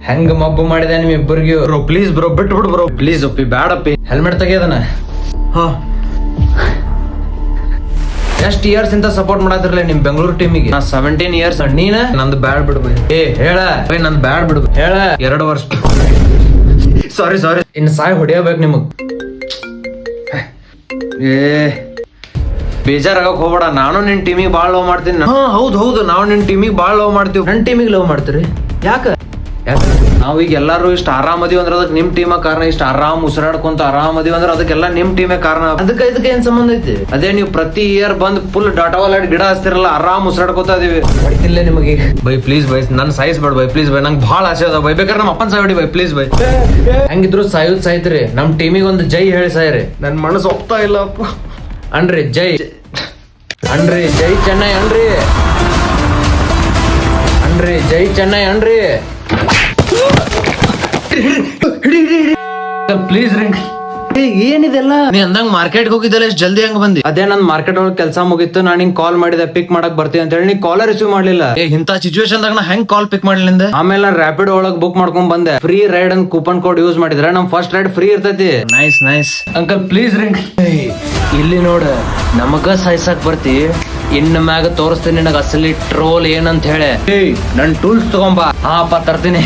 ಹೆಂಗ್ ಮಬ್ಬು ಮಾಡಿದೆ ನಿಮ್ ಇಬ್ಬರಿಗೂ. ಬ್ರೋ ಪ್ಲೀಸ್ ಬ್ರೋ ಬಿಟ್ಬಿಡು ಬ್ರೋ ಪ್ಲೀಸ್. ಒಪ್ಪಿ ಬ್ಯಾಡಪ್ಪಿ. ಹೆಲ್ಮೆಟ್ ತೆಗಿಯೋದನ. ಹಾ ಎಷ್ಟ್ ಇಯರ್ಸ್ ಇಂತ ಸಪೋರ್ಟ್ ಮಾಡತ್ತಿರ್ಲಿ ನಿಮ್ ಬೆಂಗಳೂರು ಟೀಮಿಗೆ. 17 ಇಯರ್ಸ್. ನೀನ ನಂದು ಬ್ಯಾಡ್ ಬಿಡು ಬೈ. ಹೇಳ ಬೈ ನಂದು ಬ್ಯಾಡ್ ಬಿಡು. ಹೇಳ 2 ವರ್ಷ. ಸಾರಿ ಇನ್ ಸಾಯ್ ಹೊಡಿಯಬೇಕು ನಿಮಗ್. ಬೇಜಾರಾಗಕ್ ಹೋಗ್ಬೇಡ. ನಾನು ನಿನ್ ಟೀಮಿಗೆ ಬಾಳ್ ಲವ್ ಮಾಡ್ತೀನಿ. ಹೌದು ನಾವು ನಿನ್ ಟೀಮಿಗೆ ಬಾಳ್ ಲವ್ ಮಾಡ್ತೀವಿ. ನನ್ ಟೀಮಿಗೆ ಲವ್ ಮಾಡ್ತೀರಿ ಯಾಕ? ನಾವೀಗ ಎಲ್ಲಾರು ಇಷ್ಟ ಆರಾಮದಿವಿ ಅಂದ್ರೆ ಅದಕ್ಕೆ ನಿಮ್ ಟೀಮ ಕಾರಣ. ಇಷ್ಟ ಆರಾಮ್ ಉಸಿರಾಡ್ಕೊಂತ ಆರಾಮದಿವಿ ಅಂದ್ರೆ ಅದಕ್ಕೆಲ್ಲ ನಿಮ್ ಟೀಮೇ ಕಾರಣ. ಅದಕ್ಕೆ ಏನ್ ಸಂಬಂಧ ಐತಿ? ಅದೇ ನೀವು ಪ್ರತಿ ಇಯರ್ ಬಂದ್ ಫುಲ್ ಡಾಟಾವಾಲ ಗಿಡ ಹಚ್ತಿರಲ್ಲ, ಆರಾಮ್ ಉಸಿರಾಡ್ಕೋತಾ ಇದೀವಿ. ಹೊಡಿತಿಲ್ಲ ನಿಮಗೆ ಬೈ ಪ್ಲೀಸ್ ಬೈ. ನನ್ ಸಾಯಿಸ್ಬೇಡ ಬೈ ಪ್ಲೀಸ್ ಬೈ. ನಂಗೆ ಬಹಳ ಆಸೆ ಅದ ಬೈ. ಬೇಕಾದ್ರೆ ನಮ್ಮ ಅಪ್ಪನ್ ಸಾಯ್ಬಿಡಿ ಬೈ ಪ್ಲೀಸ್ ಬೈ. ಹೆಂಗಿದ್ರು ಸಾಯ್ತ್ರಿ. ನಮ್ ಟೀಮಿಗೆ ಒಂದು ಜೈ ಹೇಳಿ ಸಾಯ್ರಿ. ನನ್ ಮನಸ್ಸು ಒಪ್ತಾ ಇಲ್ಲ ಅಪ್ಪ. ಅನ್ರಿ ಜೈ ಜೈ ಚೆನ್ನೈ ಅನ್ರಿ ಜೈ ಚೆನ್ನೈ ಅನ್ರಿ. ಪ್ಲೀಸ್ ರೀ. ಏನಿದೆಲ್ಲ ನೀ ಅಂದಂಗ್ ಮಾರ್ಕೆಟ್ ಹೋಗಿದ್ದಲ್ಲ ಎಷ್ಟು ಜಲ್ದಿ ಹಂಗ ಬಂದಿ? ಅದೇ ನನ್ ಮಾರ್ಕೆಟ್ ಒಳಗೆ ಕೆಲಸ ಮುಗಿತ್ತು. ನಾನು ನಿಂಗೆ ಕಾಲ್ ಮಾಡಿದೆ ಪಿಕ್ ಮಾಡಕ್ ಬರ್ತೀನಿ ಅಂತ ಹೇಳಿ. ನೀ ಕಾಲ್ ರಿಸೀವ್ ಮಾಡ್ಲಿಲ್ಲ. ಇಂತ ಸಿಚುವೇಶನ್ ದಾಗ ನಾ ಹೆಂಗ್ ಕಾಲ್ ಪಿಕ್ ಮಾಡ್ಲಿಲ್ಲ? ಆಮೇಲೆ ನಾನು ರ್ಯಾಪಿಡ್ ಒಳಗ್ ಬುಕ್ ಮಾಡ್ಕೊಂಡ್ ಬಂದೆ. ಫ್ರೀ ರೈಡ್ ಅಂತ ಕೂಪನ್ ಕೋಡ್ ಯೂಸ್ ಮಾಡಿದ್ರೆ ನಮ್ ಫಸ್ಟ್ ರೈಡ್ ಫ್ರೀ ಇರ್ತೈತಿ. Nice uncle please ring. ಇಲ್ಲಿ ನೋಡ ನಮಗ ಸಾಯ್ಸಾಕ್ ಬರ್ತಿ. ಇನ್ನ ಮ್ಯಾಗ ತೋರಿಸ್ತೀನಿ ನಿನಗ ಅಸಲಿ ಟ್ರೋಲ್ ಏನಂತ ಹೇಳಿ. ನನ್ ಟೂಲ್ಸ್ ತಗೊಂಬಾ. ಹಾಪ ತರ್ತೀನಿ.